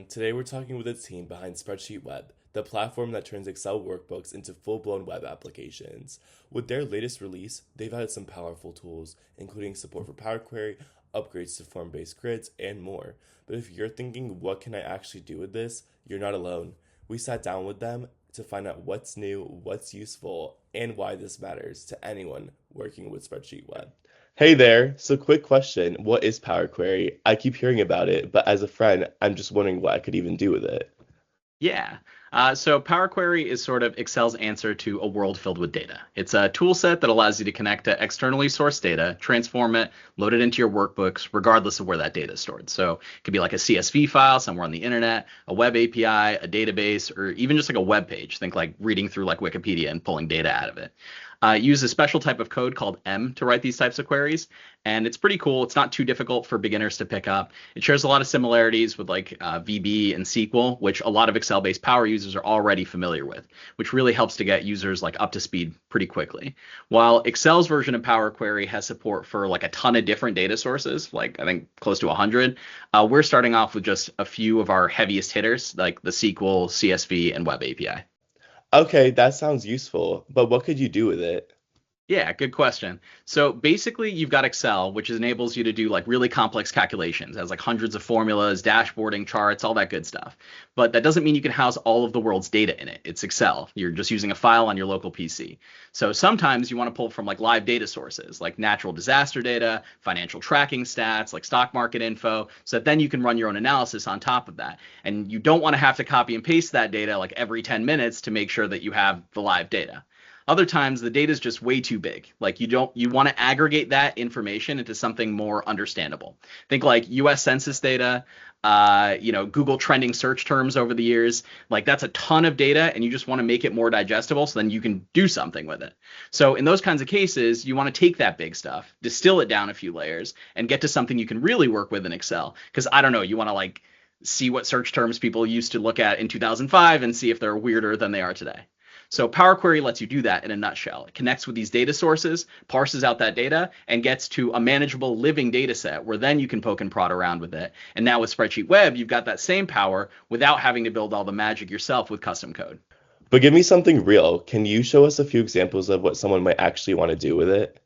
Today we're talking with the team behind SpreadsheetWeb, the platform that turns Excel workbooks into full-blown web applications. With their latest release, they've added some powerful tools, including support for Power Query, upgrades to form-based grids, and more. But if you're thinking, what can I actually do with this? You're not alone. We sat down with them to find out what's new, what's useful, and why this matters to anyone working with SpreadsheetWeb. Hey there. So, quick question. What is Power Query? I keep hearing about it, but as a friend, I'm just wondering what I could even do with it. Yeah. So Power Query is sort of Excel's answer to a world filled with data. It's a tool set that allows you to connect to externally sourced data, transform it, load it into your workbooks, regardless of where that data is stored. So it could be like a CSV file somewhere on the internet, a web API, a database, or even just like a web page. Think like reading through like Wikipedia and pulling data out of it. Use a special type of code called M to write these types of queries, and it's pretty cool. It's not too difficult for beginners to pick up. It shares a lot of similarities with like VB and SQL, which a lot of Excel-based Power users are already familiar with, which really helps to get users like up to speed pretty quickly. While Excel's version of Power Query has support for like a ton of different data sources, like I think close to 100, we're starting off with just a few of our heaviest hitters, like the SQL, CSV, and Web API. Okay, that sounds useful, but what could you do with it? Yeah, good question. So basically, you've got Excel, which enables you to do like really complex calculations, it has like hundreds of formulas, dashboarding, charts, all that good stuff. But that doesn't mean you can house all of the world's data in it. It's Excel. You're just using a file on your local PC. So sometimes you want to pull from like live data sources, like natural disaster data, financial tracking stats, like stock market info, so that then you can run your own analysis on top of that. And you don't want to have to copy and paste that data like every 10 minutes to make sure that you have the live data. Other times the data is just way too big. Like you want to aggregate that information into something more understandable. Think like US Census data, Google trending search terms over the years. Like that's a ton of data and you just want to make it more digestible so then you can do something with it. So in those kinds of cases, you want to take that big stuff, distill it down a few layers and get to something you can really work with in Excel. Because I don't know, you want to like see what search terms people used to look at in 2005 and see if they're weirder than they are today. So Power Query lets you do that in a nutshell. It connects with these data sources, parses out that data, and gets to a manageable living data set where then you can poke and prod around with it. And now with Spreadsheet Web, you've got that same power without having to build all the magic yourself with custom code. But give me something real. Can you show us a few examples of what someone might actually want to do with it?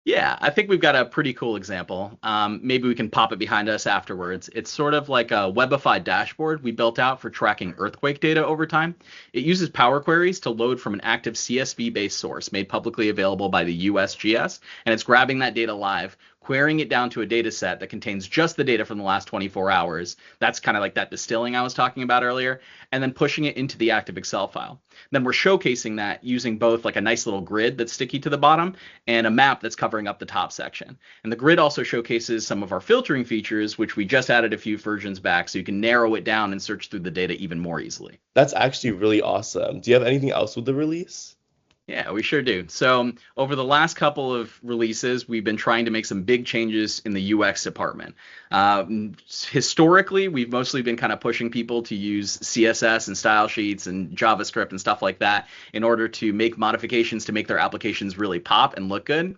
Yeah, I think we've got a pretty cool example. Maybe we can pop it behind us afterwards. It's sort of like a webified dashboard we built out for tracking earthquake data over time. It uses Power Queries to load from an active CSV-based source made publicly available by the USGS, and it's grabbing that data live, querying it down to a data set that contains just the data from the last 24 hours. That's kind of like that distilling I was talking about earlier, and then pushing it into the active Excel file. Then we're showcasing that using both like a nice little grid that's sticky to the bottom and a map that's covering up the top section. And the grid also showcases some of our filtering features, which we just added a few versions back, so you can narrow it down and search through the data even more easily. That's actually really awesome. Do you have anything else with the release? Yeah, we sure do. So over the last couple of releases, we've been trying to make some big changes in the UX department. Historically, we've mostly been kind of pushing people to use CSS and style sheets and JavaScript and stuff like that in order to make modifications to make their applications really pop and look good.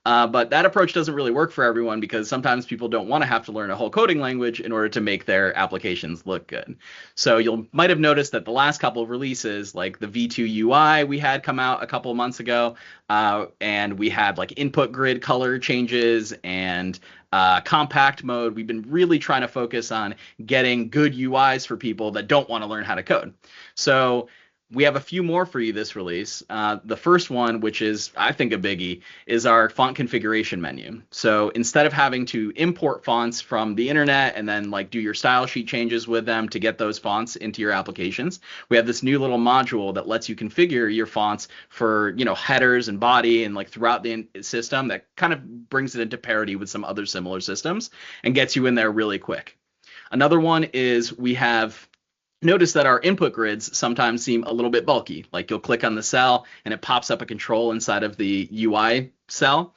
But that approach doesn't really work for everyone because sometimes people don't want to have to learn a whole coding language in order to make their applications look good. So you might have noticed that the last couple of releases, like the V2 UI we had come out a couple of months ago, and we had like input grid color changes and compact mode. We've been really trying to focus on getting good UIs for people that don't want to learn how to code. So we have a few more for you this release. The first one, which is, I think, a biggie, is our font configuration menu. So instead of having to import fonts from the internet and then like do your style sheet changes with them to get those fonts into your applications, we have this new little module that lets you configure your fonts for, headers and body and like throughout the system that kind of brings it into parity with some other similar systems and gets you in there really quick. Another one is we have notice that our input grids sometimes seem a little bit bulky. Like you'll click on the cell and it pops up a control inside of the UI cell.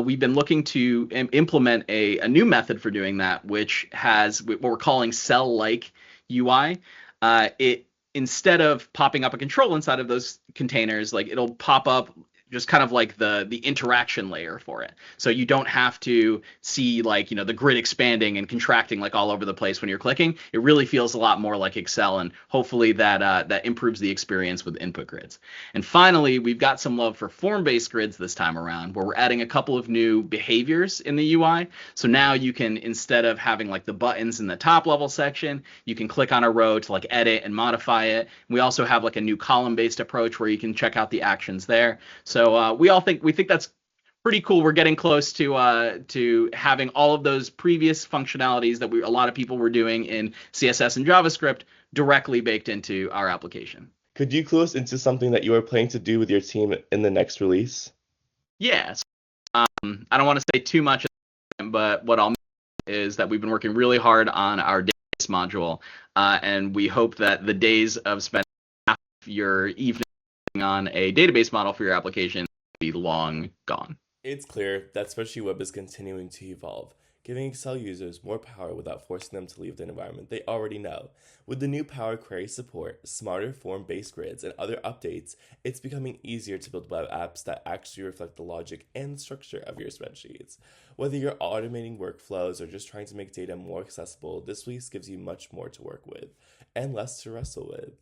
We've been looking to implement a new method for doing that, which has what we're calling cell-like UI. It instead of popping up a control inside of those containers, like it'll pop up just kind of like the interaction layer for it. So you don't have to see like, the grid expanding and contracting like all over the place when you're clicking. It really feels a lot more like Excel, and hopefully that improves the experience with input grids. And finally, we've got some love for form-based grids this time around, where we're adding a couple of new behaviors in the UI. So now you can, instead of having like the buttons in the top level section, you can click on a row to like edit and modify it. We also have like a new column-based approach where you can check out the actions there. So we think that's pretty cool. We're getting close to having all of those previous functionalities that a lot of people were doing in CSS and JavaScript directly baked into our application. Could you clue us into something that you are planning to do with your team in the next release? Yeah, so, I don't want to say too much, but what I'll mention is that we've been working really hard on our database module, and we hope that the days of spending half your evening on a database model for your application will be long gone. It's clear that SpreadsheetWeb is continuing to evolve, giving Excel users more power without forcing them to leave the environment they already know. With the new Power Query support, smarter form-based grids, and other updates, it's becoming easier to build web apps that actually reflect the logic and structure of your spreadsheets. Whether you're automating workflows or just trying to make data more accessible, this release gives you much more to work with and less to wrestle with.